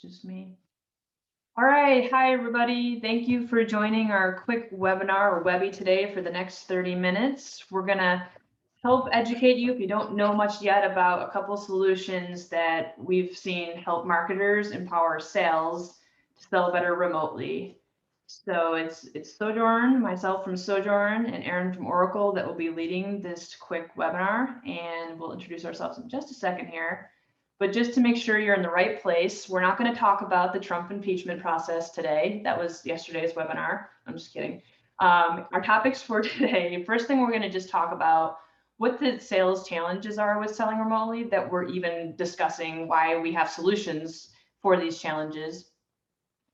Just me. All right. Hi, everybody. Thank you for joining our quick webinar or webi today for the next 30 minutes. We're going to help educate you if you don't know much yet about a couple solutions that we've seen help marketers empower sales to sell better remotely. So it's Sojourn, myself from Sojourn, and Erin from Oracle that will be leading this quick webinar, and we'll introduce ourselves in just a second here. But just to make sure you're in the right place, we're not going to talk about the Trump impeachment process today. That was yesterday's webinar. I'm just kidding. Our topics for today, first thing we're going to just talk about what the sales challenges are with selling remotely, that we're even discussing why we have solutions for these challenges.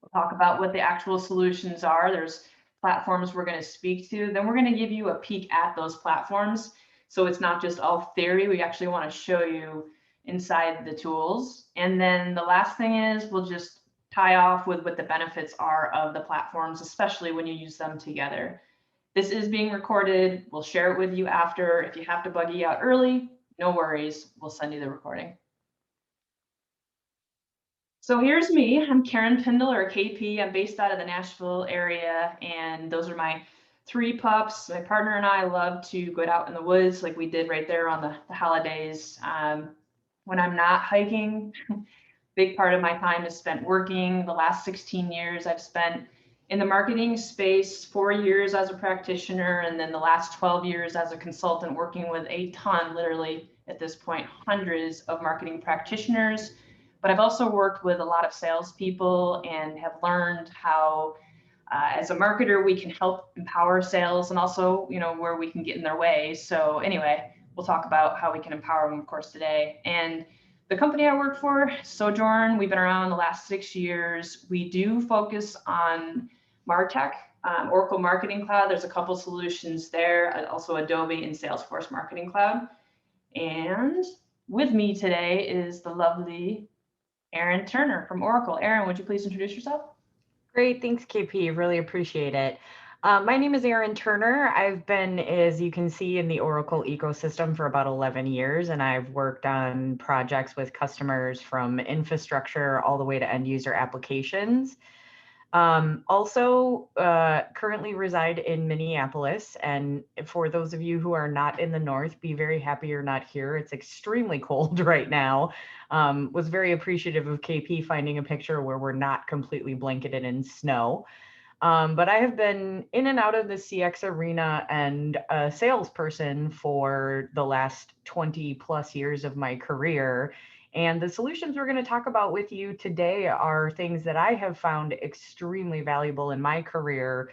We'll talk about what the actual solutions are. There's platforms we're going to speak to. Then we're going to give you a peek at those platforms. So it's not just all theory. We actually want to show you inside the tools. And then the last thing is we'll just tie off with what the benefits are of the platforms, especially when you use them together. This is being recorded. We'll share it with you after. If you have to buggy out early, no worries. We'll send you the recording. So here's me. I'm Karen Pindle, or KP. I'm based out of the Nashville area, and those are my 3 pups. My partner and I love to go out in the woods like we did right there on the holidays. When I'm not hiking, big part of my time is spent working. The last 16 years I've spent in the marketing space, 4 years as a practitioner, and then the last 12 years as a consultant, working with a ton, literally at this point, hundreds of marketing practitioners. But I've also worked with a lot of salespeople and have learned how, as a marketer, we can help empower sales, and also, where we can get in their way. So anyway, we'll talk about how we can empower them, of course, today. And the company I work for, Sojourn, we've been around the last 6 years. We do focus on MarTech, Oracle Marketing Cloud. There's a couple solutions there, also Adobe and Salesforce Marketing Cloud. And with me today is the lovely Erin Turner from Oracle. Erin, would you please introduce yourself? Great, thanks, KP. Really appreciate it. My name is Erin Turner. I've been, as you can see, in the Oracle ecosystem for about 11 years, and I've worked on projects with customers from infrastructure all the way to end user applications. Also, currently reside in Minneapolis, and for those of you who are not in the north, be very happy you're not here. It's extremely cold right now. Was very appreciative of KP finding a picture where we're not completely blanketed in snow. But I have been in and out of the CX arena and a salesperson for the last 20 plus years of my career. And the solutions we're going to talk about with you today are things that I have found extremely valuable in my career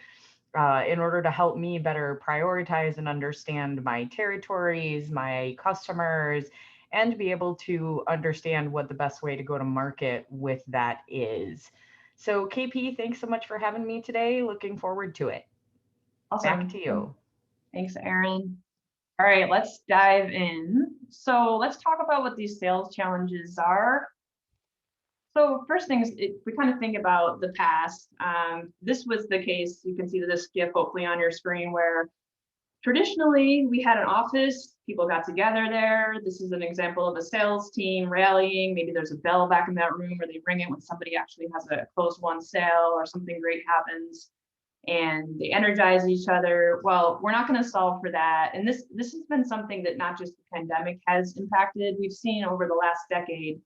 in order to help me better prioritize and understand my territories, my customers, and be able to understand what the best way to go to market with that is. So KP, thanks so much for having me today. Looking forward to it. Awesome. Back to you. Thanks, Erin. All right, let's dive in. So let's talk about what these sales challenges are. So first thing is, if we kind of think about the past, this was the case. You can see this GIF hopefully on your screen, where traditionally we had an office, people got together there. This is an example of a sales team rallying. Maybe there's a bell back in that room, or they ring it when somebody actually has a closed won sale or something great happens, and they energize each other. Well, we're not going to solve for that. And this has been something that not just the pandemic has impacted. We've seen over the last decade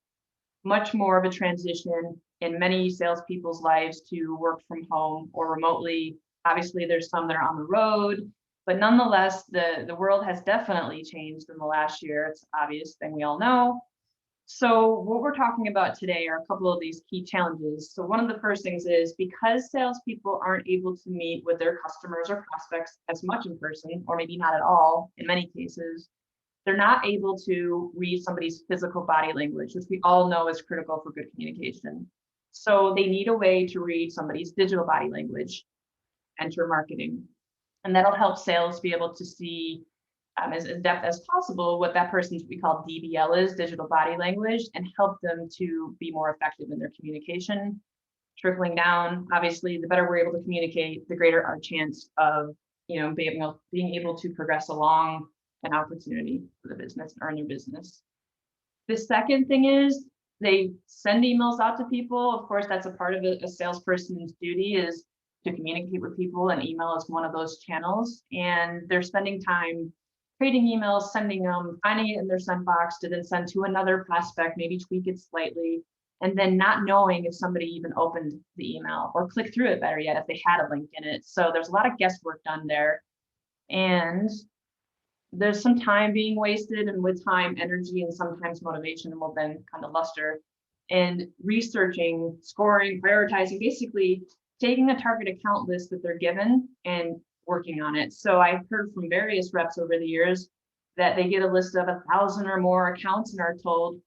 much more of a transition in many salespeople's lives to work from home or remotely. Obviously, there's some that are on the road, but nonetheless, the world has definitely changed in the last year. It's an obvious thing we all know. So what we're talking about today are a couple of these key challenges. So one of the first things is, because salespeople aren't able to meet with their customers or prospects as much in person, or maybe not at all in many cases, they're not able to read somebody's physical body language, which we all know is critical for good communication. So they need a way to read somebody's digital body language, enter marketing. And that'll help sales be able to see as in depth as possible what that person's, we call DBL, is digital body language, and help them to be more effective in their communication. Trickling down, obviously, the better we're able to communicate, the greater our chance of being able to progress along an opportunity for the business and earn their business. The second thing is, They send emails out to people. Of course, that's a part of a salesperson's duty, is to communicate with people, and email is one of those channels. And they're spending time creating emails, sending them, finding it in their sent box to then send to another prospect, maybe tweak it slightly, and then not knowing if somebody even opened the email or clicked through it, better yet, if they had a link in it. So there's a lot of guesswork done there. And there's some time being wasted, and with time, energy, and sometimes motivation will then kind of luster. And researching, scoring, prioritizing, basically taking a target account list that they're given and working on it. So I've heard from various reps over the years that they get a list of 1,000 or more accounts and are told,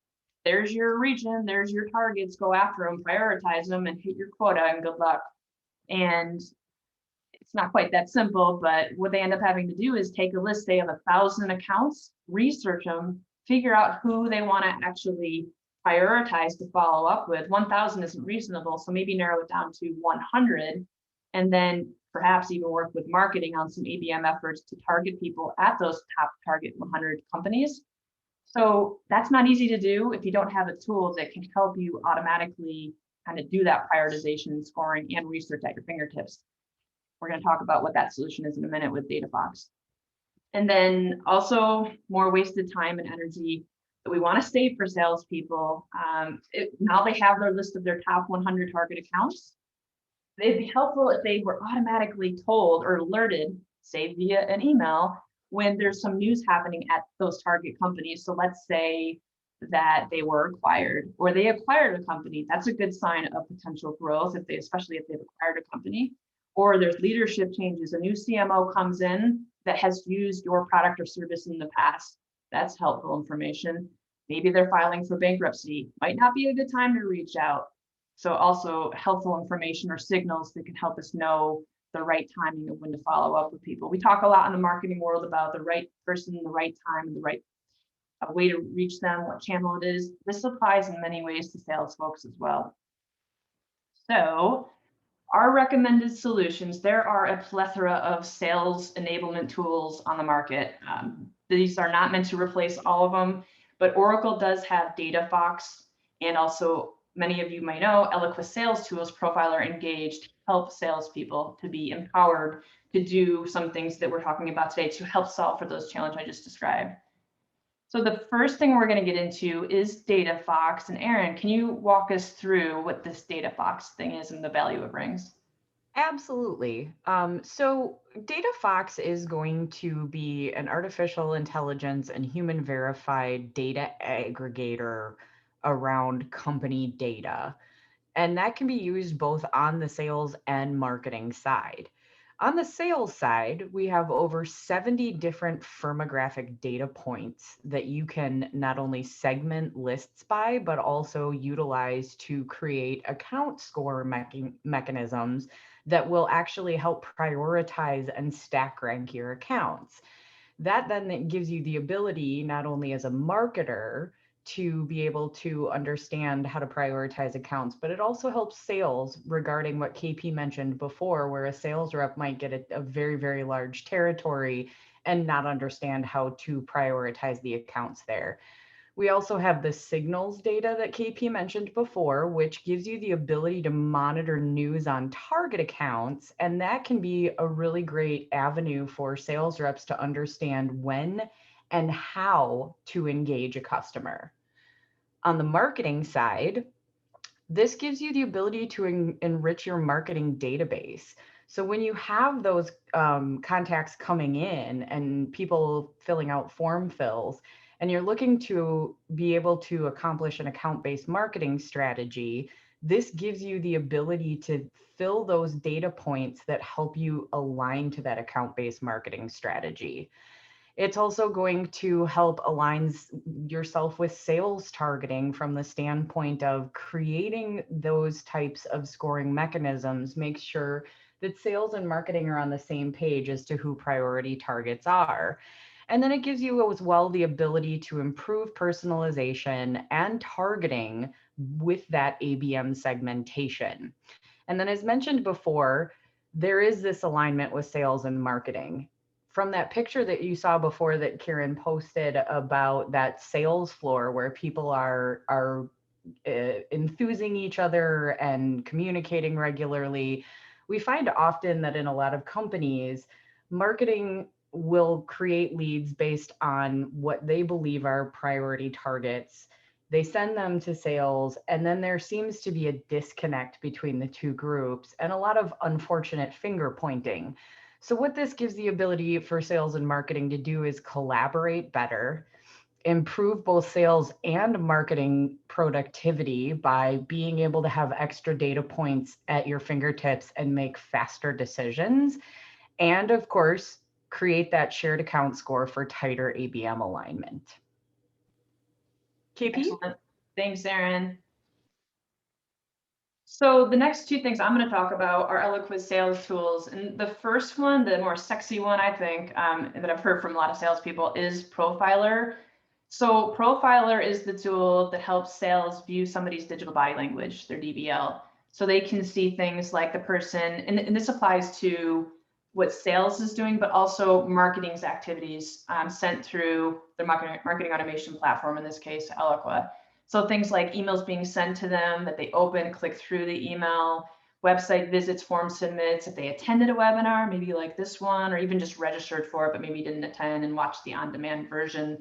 there's your region, there's your targets, go after them, prioritize them, and hit your quota, and good luck. And it's not quite that simple, but what they end up having to do is take a list, say, of 1,000 accounts, research them, figure out who they want to actually prioritize to follow up with. 1,000 isn't reasonable, so maybe narrow it down to 100, and then perhaps even work with marketing on some ABM efforts to target people at those top target 100 companies. So that's not easy to do if you don't have a tool that can help you automatically kind of do that prioritization, scoring, and research at your fingertips. We're going to talk about what that solution is in a minute with DataFox. And then also more wasted time and energy that we want to save for salespeople. Now they have their list of their top 100 target accounts. It'd be helpful if they were automatically told or alerted, say via an email, when there's some news happening at those target companies. So let's say that they were acquired, or they acquired a company. That's a good sign of potential growth, especially if they've acquired a company. Or there's leadership changes, a new CMO comes in that has used your product or service in the past. That's helpful information. Maybe they're filing for bankruptcy, might not be a good time to reach out. So also helpful information or signals that can help us know the right timing of when to follow up with people. We talk a lot in the marketing world about the right person, the right time, and the right way to reach them, what channel it is. This applies in many ways to sales folks as well. So our recommended solutions, there are a plethora of sales enablement tools on the market. These are not meant to replace all of them, but Oracle does have DataFox, and also many of you might know Eloqua Sales Tools, Profiler, Engage, to help salespeople to be empowered to do some things that we're talking about today to help solve for those challenges I just described. So the first thing we're going to get into is DataFox. And Erin, can you walk us through what this DataFox thing is and the value it brings? Absolutely. So DataFox is going to be an artificial intelligence and human verified data aggregator around company data. And that can be used both on the sales and marketing side. On the sales side, we have over 70 different firmographic data points that you can not only segment lists by, but also utilize to create account score mechanisms that will actually help prioritize and stack rank your accounts. That then gives you the ability, not only as a marketer, to be able to understand how to prioritize accounts, but it also helps sales regarding what KP mentioned before, where a sales rep might get a very, very large territory and not understand how to prioritize the accounts there. We also have the signals data that KP mentioned before, which gives you the ability to monitor news on target accounts. And that can be a really great avenue for sales reps to understand when and how to engage a customer. On the marketing side, this gives you the ability to enrich your marketing database. So when you have those contacts coming in and people filling out form fills, and you're looking to be able to accomplish an account-based marketing strategy, this gives you the ability to fill those data points that help you align to that account-based marketing strategy. It's also going to help align yourself with sales targeting from the standpoint of creating those types of scoring mechanisms, make sure that sales and marketing are on the same page as to who priority targets are. And then it gives you as well the ability to improve personalization and targeting with that ABM segmentation. And then as mentioned before, there is this alignment with sales and marketing. From that picture that you saw before that Karen posted about that sales floor where people are enthusing each other and communicating regularly. We find often that in a lot of companies, marketing will create leads based on what they believe are priority targets. They send them to sales, and then there seems to be a disconnect between the two groups and a lot of unfortunate finger pointing. So what this gives the ability for sales and marketing to do is collaborate better, improve both sales and marketing productivity by being able to have extra data points at your fingertips and make faster decisions. And of course, create that shared account score for tighter ABM alignment. KP? Excellent. Thanks, Erin. So the next two things I'm going to talk about are Eloqua sales tools. And the first one, the more sexy one, I think, that I've heard from a lot of salespeople is Profiler. So Profiler is the tool that helps sales view somebody's digital body language, their DBL. So they can see things like the person, and this applies to what sales is doing, but also marketing's activities sent through their marketing automation platform, in this case, Eloqua. So things like emails being sent to them that they open, click through the email, website visits, form submits, if they attended a webinar, maybe like this one, or even just registered for it, but maybe didn't attend and watched the on-demand version.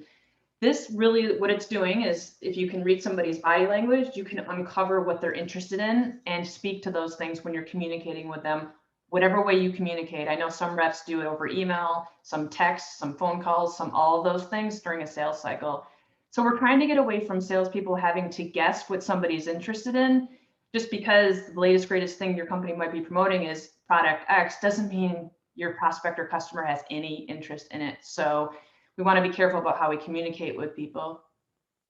This really, what it's doing is if you can read somebody's body language, you can uncover what they're interested in and speak to those things when you're communicating with them, whatever way you communicate. I know some reps do it over email, some text, some phone calls, some all of those things during a sales cycle. So we're trying to get away from salespeople having to guess what somebody's interested in. Just because the latest, greatest thing your company might be promoting is product X doesn't mean your prospect or customer has any interest in it. So we want to be careful about how we communicate with people.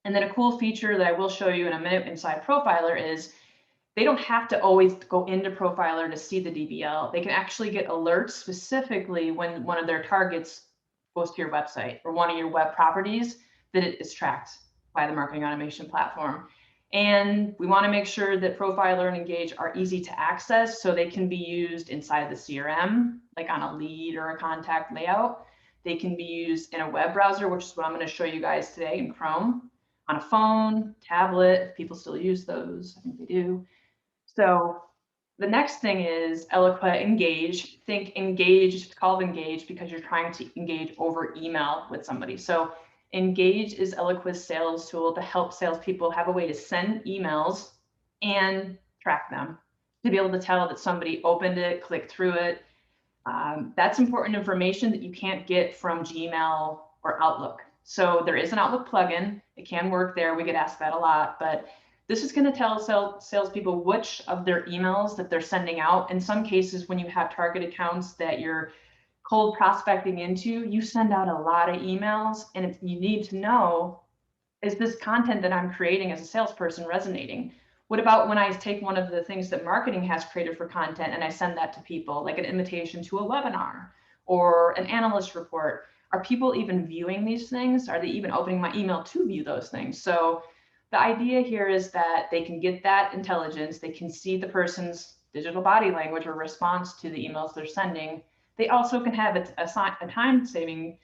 And then a cool feature that I will show you in a minute inside Profiler is they don't have to always go into Profiler to see the DBL. They can actually get alerts specifically when one of their targets goes to your website or one of your web properties, that it is tracked by the marketing automation platform. And we want to make sure that Profiler and Engage are easy to access so they can be used inside the CRM, like on a lead or a contact layout. They can be used in a web browser, which is what I'm going to show you guys today in Chrome, on a phone, tablet, if people still use those. I think they do. So the next thing is Eloqua Engage. Think Engage, called Engage because you're trying to engage over email with somebody. So Engage is Eloqua's sales tool to help salespeople have a way to send emails and track them, to be able to tell that somebody opened it, clicked through it. That's important information that you can't get from Gmail or Outlook. So there is an Outlook plugin. It can work there. We get asked that a lot, but this is going to tell salespeople which of their emails that they're sending out. In some cases, when you have target accounts that you're cold prospecting into, you send out a lot of emails, and you need to know, is this content that I'm creating as a salesperson resonating? What about when I take one of the things that marketing has created for content and I send that to people, like an invitation to a webinar or an analyst report? Are people even viewing these things? Are they even opening my email to view those things? So the idea here is that they can get that intelligence. They can see the person's digital body language or response to the emails they're sending. They also can have a time-saving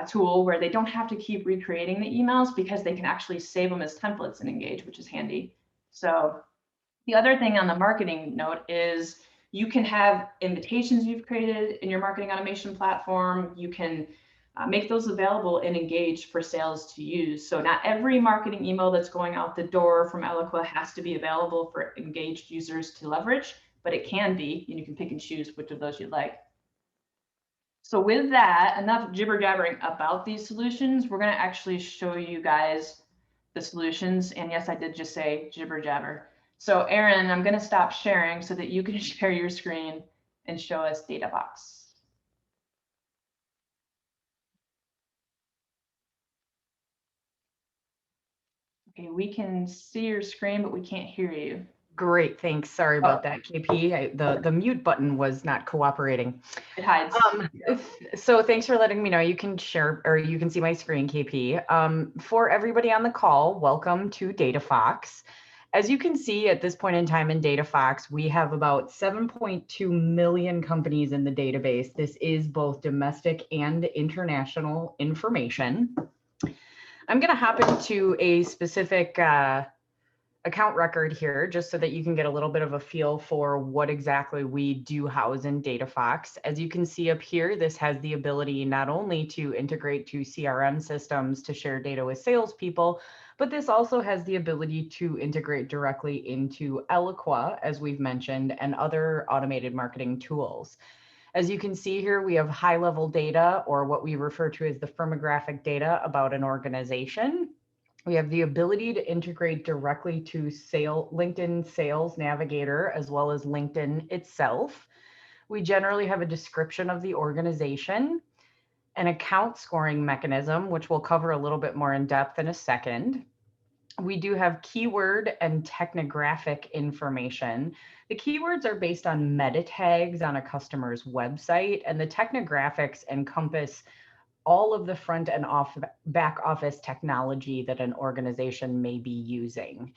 tool where they don't have to keep recreating the emails because they can actually save them as templates in Engage, which is handy. So the other thing on the marketing note is you can have invitations you've created in your marketing automation platform. You can make those available in Engage for sales to use. So not every marketing email that's going out the door from Eloqua has to be available for engaged users to leverage, but it can be, and you can pick and choose which of those you'd like. So with that, enough jibber jabbering about these solutions. We're going to actually show you guys the solutions. And yes, I did just say jibber jabber. So Erin, I'm going to stop sharing so that you can share your screen and show us DataFox. Okay, we can see your screen, but we can't hear you. Great, thanks. Sorry about that, KP. The mute button was not cooperating. It hides. So thanks for letting me know. You can share, or you can see my screen, KP. For everybody on the call, welcome to DataFox. As you can see at this point in time in DataFox, we have about 7.2 million companies in the database. This is both domestic and international information. I'm going to hop into a specific account record here, just so that you can get a little bit of a feel for what exactly we do house in DataFox. As you can see up here, this has the ability not only to integrate to CRM systems to share data with salespeople, but this also has the ability to integrate directly into Eloqua, as we've mentioned, and other automated marketing tools. As you can see here, we have high-level data, or what we refer to as the firmographic data about an organization. We have the ability to integrate directly to LinkedIn Sales Navigator, as well as LinkedIn itself. We generally have a description of the organization, an account scoring mechanism, which we'll cover a little bit more in depth in a second. We do have keyword and technographic information. The keywords are based on meta tags on a customer's website, and the technographics encompass all of the front and back office technology that an organization may be using.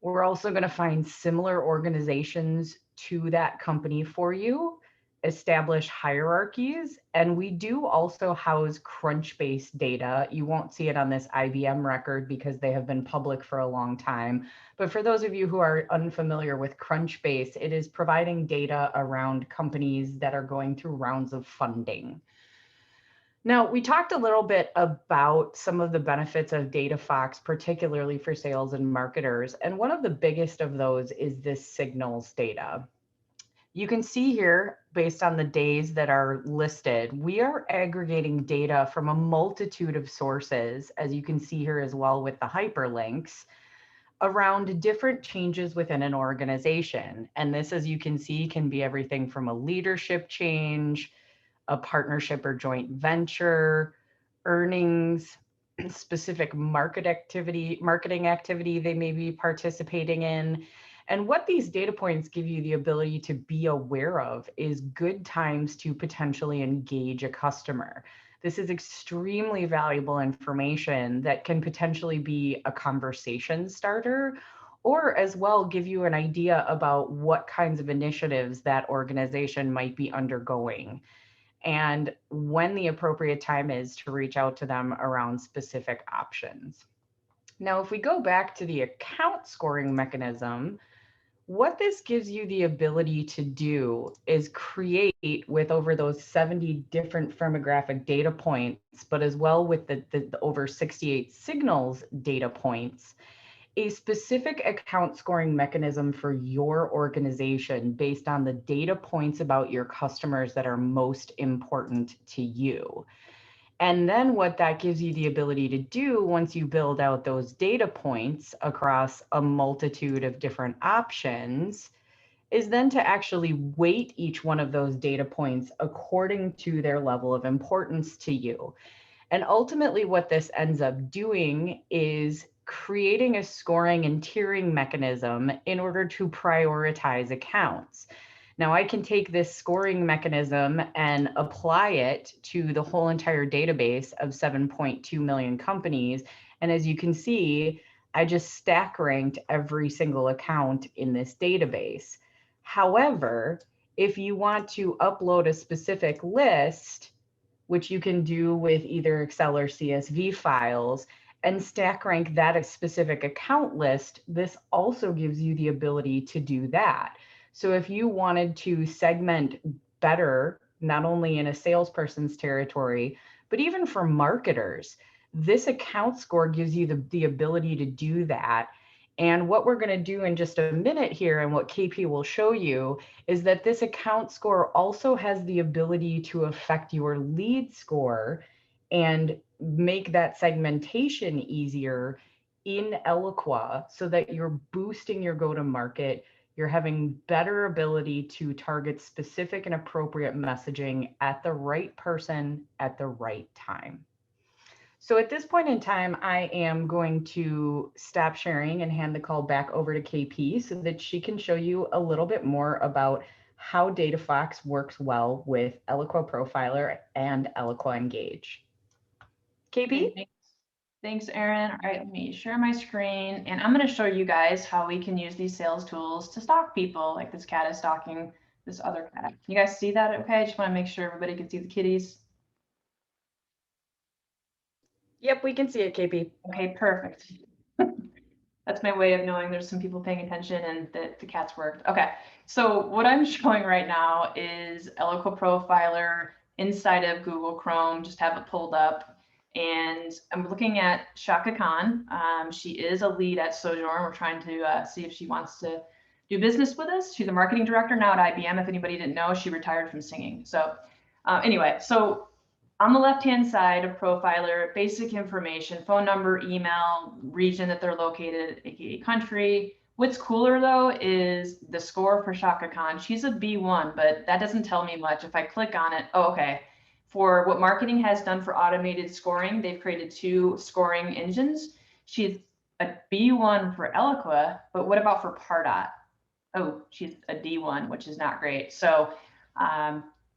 We're also going to find similar organizations to that company for you, establish hierarchies, and we do also house Crunchbase data. You won't see it on this IBM record because they have been public for a long time. But for those of you who are unfamiliar with Crunchbase, it is providing data around companies that are going through rounds of funding. Now, we talked a little bit about some of the benefits of DataFox, particularly for sales and marketers. And one of the biggest of those is this signals data. You can see here, based on the days that are listed, we are aggregating data from a multitude of sources, as you can see here as well with the hyperlinks, around different changes within an organization. And this, as you can see, can be everything from a leadership change, a partnership or joint venture, earnings, specific marketing activity they may be participating in. And what these data points give you the ability to be aware of is good times to potentially engage a customer. This is extremely valuable information that can potentially be a conversation starter, or as well give you an idea about what kinds of initiatives that organization might be undergoing, and when the appropriate time is to reach out to them around specific options. Now, if we go back to the account scoring mechanism, what this gives you the ability to do is create, with over those 70 different firmographic data points, but as well with the over 68 signals data points, a specific account scoring mechanism for your organization based on the data points about your customers that are most important to you. And then what that gives you the ability to do once you build out those data points across a multitude of different options is then to actually weight each one of those data points according to their level of importance to you. And ultimately what this ends up doing is creating a scoring and tiering mechanism in order to prioritize accounts. Now, I can take this scoring mechanism and apply it to the whole entire database of 7.2 million companies. And as you can see, I just stack ranked every single account in this database. However, if you want to upload a specific list, which you can do with either Excel or CSV files, and stack rank that specific account list, this also gives you the ability to do that. So if you wanted to segment better, not only in a salesperson's territory, but even for marketers, this account score gives you the ability to do that. And what we're going to do in just a minute here, and what KP will show you, is that this account score also has the ability to affect your lead score and make that segmentation easier in Eloqua so that you're boosting your go-to-market. You're having better ability to target specific and appropriate messaging at the right person at the right time. So at this point in time, I am going to stop sharing and hand the call back over to KP so that she can show you a little bit more about how DataFox works well with Eloqua Profiler and Eloqua Engage. KP? Okay, thanks, Erin. All right, let me share my screen, and I'm going to show you guys how we can use these sales tools to stalk people, like this cat is stalking this other cat. You guys see that? Okay, I just want to make sure everybody can see the kitties. Yep, we can see it, KP. Okay, perfect. That's my way of knowing there's some people paying attention and that the cats worked. Okay, so what I'm showing right now is Eloqua Profiler inside of Google Chrome. Just have it pulled up. And I'm looking at Shaka Khan. She is a lead at Sojourn. We're trying to see if she wants to do business with us. She's a marketing director now at IBM. If anybody didn't know, she retired from singing. So anyway, so on the left-hand side of Profiler, basic information, phone number, email, region that they're located, aka country. What's cooler though is the score for Shaka Khan. She's a B1, but that doesn't tell me much. If I click on it, oh, okay. For what marketing has done for automated scoring, they've created 2 scoring engines. She's a B1 for Eloqua, but what about for Pardot? Oh, she's a D1, which is not great. So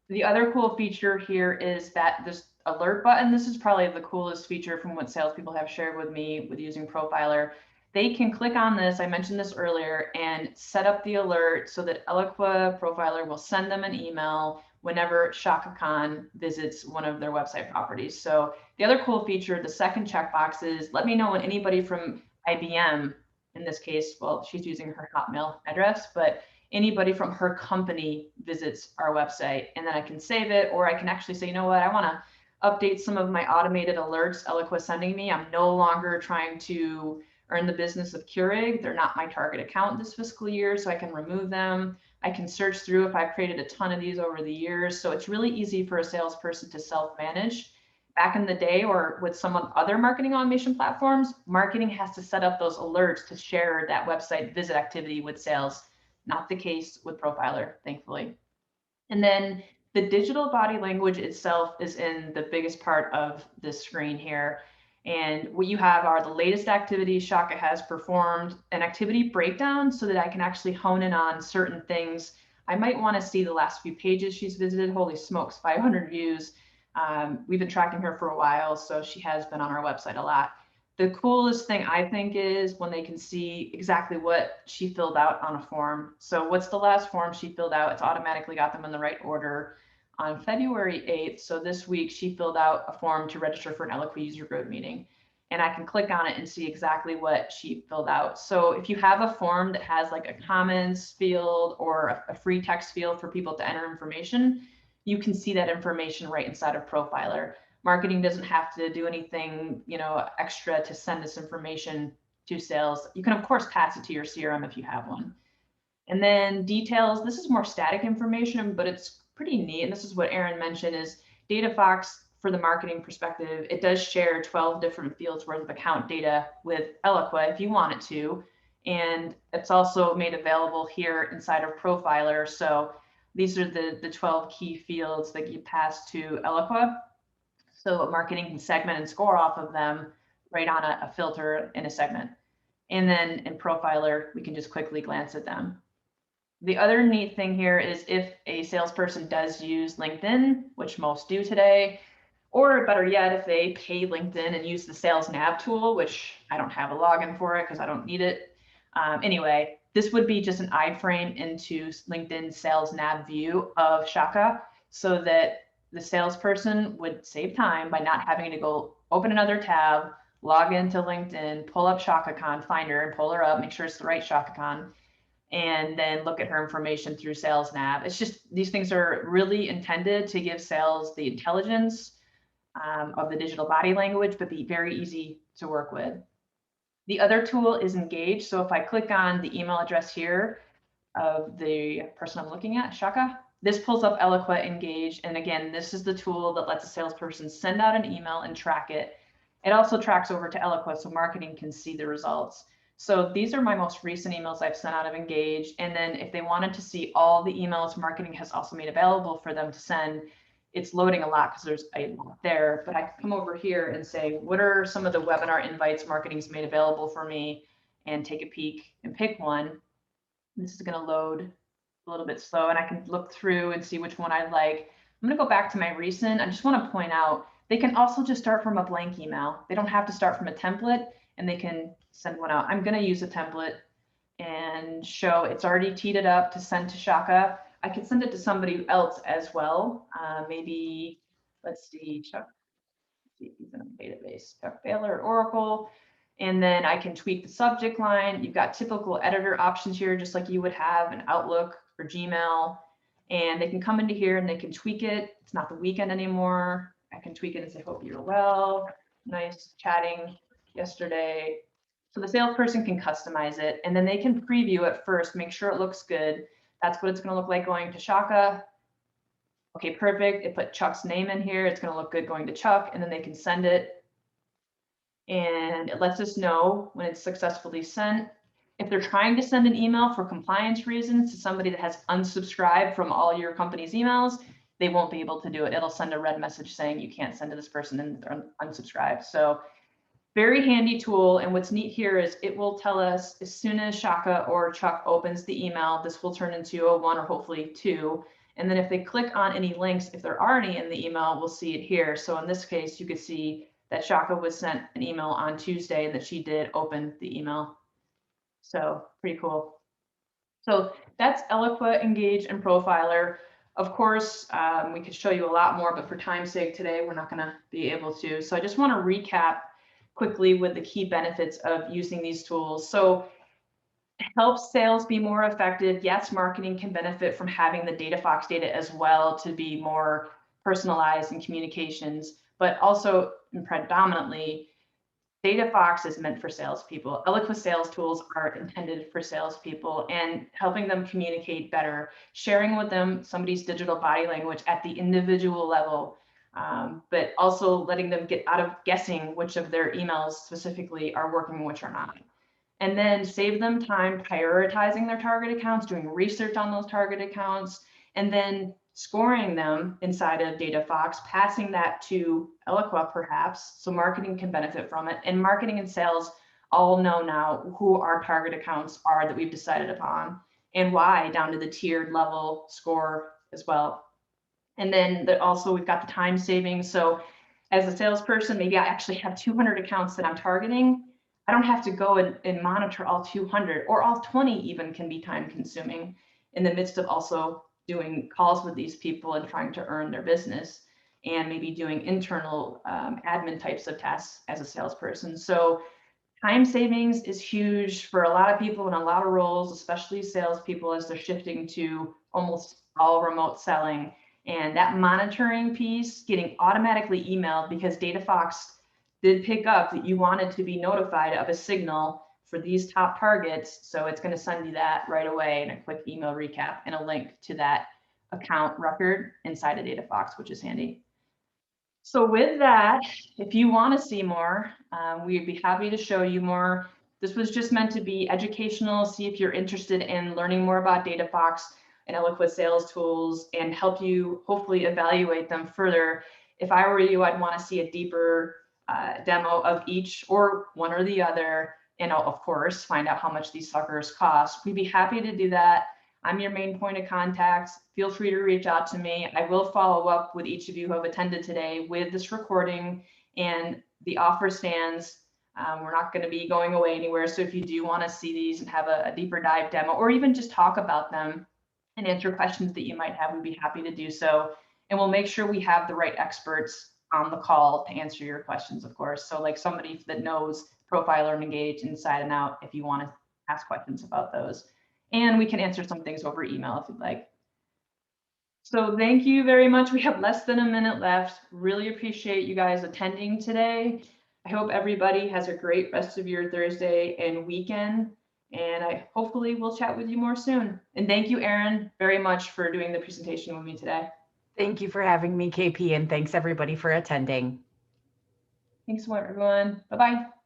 the other cool feature here is that this alert button, this is probably the coolest feature from what salespeople have shared with me with using Profiler. They can click on this, I mentioned this earlier, and set up the alert so that Eloqua Profiler will send them an email whenever Shaka Khan visits one of their website properties. So the other cool feature, the second checkbox is let me know when anybody from IBM, in this case, well, she's using her Hotmail address, but anybody from her company visits our website, and then I can save it, or I can actually say, you know what, I want to update some of my automated alerts Eloqua sending me. I'm no longer trying to earn the business of Keurig. They're not my target account this fiscal year, so I can remove them. I can search through if I've created a ton of these over the years. So it's really easy for a salesperson to self-manage. Back in the day, or with some other marketing automation platforms, marketing has to set up those alerts to share that website visit activity with sales. Not the case with Profiler, thankfully. And then the digital body language itself is in the biggest part of this screen here. And what you have are the latest activities Shaka has performed, an activity breakdown so that I can actually hone in on certain things. I might want to see the last few pages she's visited. Holy smokes, 500 views. We've been tracking her for a while, so she has been on our website a lot. The coolest thing I think is when they can see exactly what she filled out on a form. So what's the last form she filled out? It's automatically got them in the right order. On February 8th, so this week, she filled out a form to register for an Eloqua user group meeting. And I can click on it and see exactly what she filled out. So if you have a form that has like a comments field or a free text field for people to enter information, you can see that information right inside of Profiler. Marketing doesn't have to do anything, extra to send this information to sales. You can of course pass it to your CRM if you have one. And then details, this is more static information, but it's pretty neat. And this is what Erin mentioned is DataFox for the marketing perspective. It does share 12 different fields worth of account data with Eloqua if you want it to. And it's also made available here inside of Profiler. So these are the 12 key fields that you pass to Eloqua. So marketing can segment and score off of them right on a filter in a segment. And then in Profiler, we can just quickly glance at them. The other neat thing here is if a salesperson does use LinkedIn, which most do today, or better yet, if they pay LinkedIn and use the sales nav tool, which I don't have a login for it because I don't need it. Anyway, this would be just an iframe into LinkedIn sales nav view of Shaka so that the salesperson would save time by not having to go open another tab, log into LinkedIn, pull up Shaka Khan, find her and pull her up, make sure it's the right Shaka Khan, and then look at her information through Sales Nav. It's just, these things are really intended to give sales the intelligence of the digital body language, but be very easy to work with. The other tool is Engage. So if I click on the email address here of the person I'm looking at, Shaka, this pulls up Eloqua Engage. And again, this is the tool that lets a salesperson send out an email and track it. It also tracks over to Eloqua so marketing can see the results. So these are my most recent emails I've sent out of Engage. And then if they wanted to see all the emails marketing has also made available for them to send, it's loading a lot because there's a lot there. But I can come over here and say, what are some of the webinar invites marketing's made available for me, and take a peek and pick one. This is going to load a little bit slow, and I can look through and see which one I like. I'm going to go back to my recent. I just want to point out, they can also just start from a blank email. They don't have to start from a template, and they can send one out. I'm going to use a template and show it's already teed it up to send to Shaka. I could send it to somebody else as well. Maybe, let's see, Chuck, see if he's in a database, Chuck Baylor at Oracle. And then I can tweak the subject line. You've got typical editor options here, just like you would have in Outlook or Gmail. And they can come into here and they can tweak it. It's not the weekend anymore. I can tweak it and say, hope you're well. Nice chatting yesterday. So the salesperson can customize it, and then they can preview it first, make sure it looks good. That's what it's going to look like going to Shaka. Okay, perfect. It put Chuck's name in here. It's going to look good going to Chuck, and then they can send it. And it lets us know when it's successfully sent. If they're trying to send an email for compliance reasons to somebody that has unsubscribed from all your company's emails, they won't be able to do it. It'll send a red message saying you can't send to this person and they're unsubscribed. So very handy tool. And what's neat here is it will tell us as soon as Shaka or Chuck opens the email, this will turn into a 1 or hopefully 2. And then if they click on any links, if there are any in the email, we'll see it here. So in this case, you could see that Shaka was sent an email on Tuesday and that she did open the email. So pretty cool. So that's Eloqua Engage and Profiler. Of course, we could show you a lot more, but for time's sake today, we're not going to be able to. So I just want to recap quickly with the key benefits of using these tools. So it helps sales be more effective. Yes, marketing can benefit from having the DataFox data as well to be more personalized in communications, but also and predominantly, DataFox is meant for salespeople. Eloqua sales tools are intended for salespeople and helping them communicate better, sharing with them somebody's digital body language at the individual level, but also letting them get out of guessing which of their emails specifically are working, which are not. And then save them time prioritizing their target accounts, doing research on those target accounts, and then scoring them inside of DataFox, passing that to Eloqua perhaps, so marketing can benefit from it. And marketing and sales all know now who our target accounts are that we've decided upon and why, down to the tiered level score as well. And then also we've got the time savings. So as a salesperson, maybe I actually have 200 accounts that I'm targeting. I don't have to go and monitor all 200, or all 20 even can be time consuming in the midst of also doing calls with these people and trying to earn their business, and maybe doing internal admin types of tasks as a salesperson. So time savings is huge for a lot of people in a lot of roles, especially salespeople as they're shifting to almost all remote selling. And that monitoring piece getting automatically emailed, because DataFox did pick up that you wanted to be notified of a signal for these top targets. So it's going to send you that right away in a quick email recap and a link to that account record inside of DataFox, which is handy. So with that, if you want to see more, we'd be happy to show you more. This was just meant to be educational. See if you're interested in learning more about DataFox and Eloqua sales tools and help you hopefully evaluate them further. If I were you, I'd want to see a deeper demo of each or one or the other. And of course, find out how much these suckers cost. We'd be happy to do that. I'm your main point of contact. Feel free to reach out to me. I will follow up with each of you who have attended today with this recording, and the offer stands. We're not going to be going away anywhere. So if you do want to see these and have a deeper dive demo, or even just talk about them and answer questions that you might have, we'd be happy to do so. And we'll make sure we have the right experts on the call to answer your questions, of course. So like somebody that knows Profiler and Engage inside and out, if you want to ask questions about those. And we can answer some things over email if you'd like. So thank you very much. We have less than a minute left. Really appreciate you guys attending today. I hope everybody has a great rest of your Thursday and weekend. And I hopefully will chat with you more soon. And thank you, Erin, very much for doing the presentation with me today. Thank you for having me, KP, and thanks everybody for attending. Thanks so much, everyone. Bye-bye.